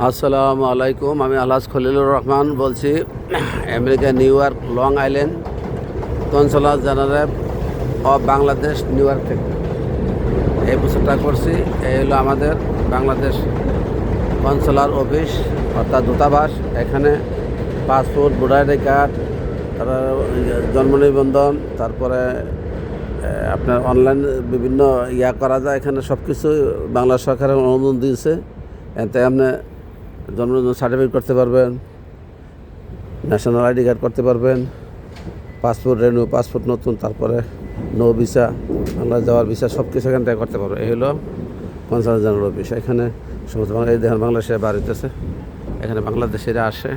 আসসালামু আলাইকুম। আমি আলহাজ খলিলুর রহমান বলছি, America new York long island consular general of Bangladesh new York থেকে এই বছরটা করছি। এই হলো আমাদের বাংলাদেশ কনসুলার অফিস অর্থাৎ দূতাবাস। এখানে পাসপোর্ট, ভোটার আইডি কার্ড, তারপরে জন্ম নিবন্ধন, তারপরে আপনার অনলাইন বিভিন্ন করা যায়। এখানে সব কিছু বাংলা সরকারের অনুমোদন দিয়েছে। এতে আপনি জন্ম সার্টিফিকেট করতে পারবেন, ন্যাশনাল আইডি কার্ড করতে পারবেন, পাসপোর্ট রেনিউ, পাসপোর্ট নতুন, তারপরে নো ভিসা, বাংলাদেশ যাওয়ার ভিসা, সব কিছু এখান থেকে করতে পারবেন। এই হলো কনসাল জেনারেল অফিস। এখানে সমস্ত এই দেখেন বাংলাদেশে বাড়িতেছে, এখানে বাংলাদেশিরা আসে।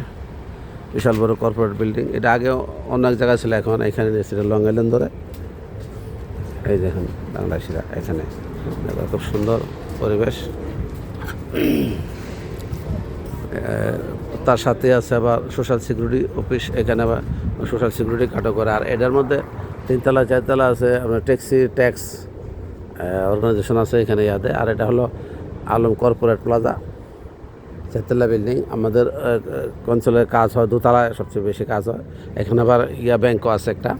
বিশাল বড় কর্পোরেট বিল্ডিং। এটা আগে অনেক জায়গায় ছিল, এখন এখানে নিয়েছিল লং আইল্যান্ড ধরে। এই দেখেন বাংলাদেশিরা এখানে, খুব সুন্দর পরিবেশ। তার সাথে আছে আবার সোশ্যাল সিকিউরিটি অফিস। এখানে আবার সোশ্যাল সিকিউরিটি কাটও করে। আর এটার মধ্যে 3তলা 4তলা আছে আপনার ট্যাক্স অর্গানাইজেশন আছে এখানে ইয়াদে। আর এটা হলো আলম কর্পোরেট প্লাজা, 4তলা বিল্ডিং। আমাদের কনসুলের কাজ হয় দোতলায়, সবচেয়ে বেশি কাজ হয়। এখানে আবার ব্যাংকও আছে একটা,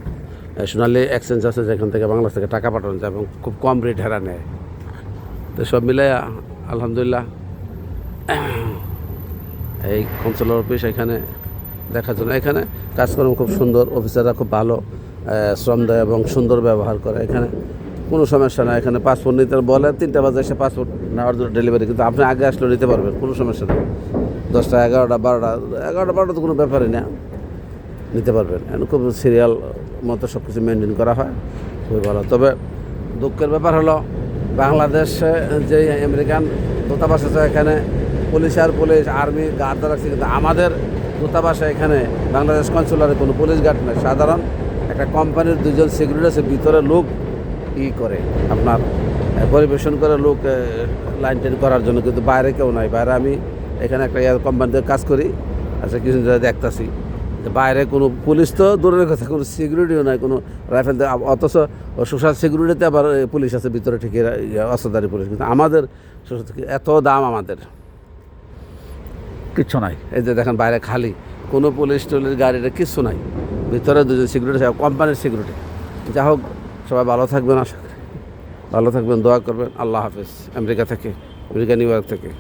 সোনালী এক্সচেঞ্জ আছে, যেখান থেকে বাংলাদেশ থেকে টাকা পাঠানো যায় এবং খুব কম রেট হারা নেয়। তো সব মিলে আলহামদুলিল্লাহ এই কনসুলার অফিস এখানে দেখার জন্য। এখানে কাজকর্ম খুব সুন্দর, অফিসাররা খুব ভালো শ্রম দেয় এবং সুন্দর ব্যবহার করে। এখানে কোনো সমস্যা না। এখানে পাসপোর্ট নিতে বলে 3টা বাজে এসে পাসপোর্ট নেওয়ার জন্য ডেলিভারি, কিন্তু আপনি আগে আসলেও নিতে পারবেন, কোনো সমস্যা নেই। 10টা 11টা 12টা তো কোনো ব্যাপারই না, নিতে পারবেন। খুব সিরিয়াল মতো সব কিছু মেনটেন করা হয়, খুবই ভালো। তবে দুঃখের ব্যাপার হলো বাংলাদেশে যে আমেরিকান দূতাবাস আছে, এখানে পুলিশ আর্মি গার্ড রাখছে, কিন্তু আমাদের দূতাবাসে এখানে বাংলাদেশ কনসুলারে কোনো পুলিশ গার্ড নেই। সাধারণ একটা কোম্পানির 2জন সিকিউরিটি আছে, ভিতরে লোক করে আপনার পরিবেশন করে, লোক লাইন টেন করার জন্য, কিন্তু বাইরে কেউ নাই। বাইরে আমি এখানে একটা কোম্পানিতে কাজ করি, আচ্ছা কিছু দেখতেছি বাইরে কোনো পুলিশ তো দূরের কথা, কোনো সিকিউরিটিও নাই, কোনো রাইফেল। অথচ সোশ্যাল সিকিউরিটিতে আবার পুলিশ আছে ভিতরে, ঠিকই অস্ত্রধারী পুলিশ। কিন্তু আমাদের এত দাম, আমাদের কিচ্ছু নাই। এই যে দেখেন বাইরে খালি, কোনো পুলিশ টুলিশ গাড়িটা কিচ্ছু নাই, ভিতরে 2জন সিকিউরিটি, কোম্পানির সিকিউরিটি। যা হোক, সবাই ভালো থাকবেন, আশা করি ভালো থাকবেন, দোয়া করবেন। আল্লাহ হাফেজ। আমেরিকা নিউ ইয়র্ক থেকে।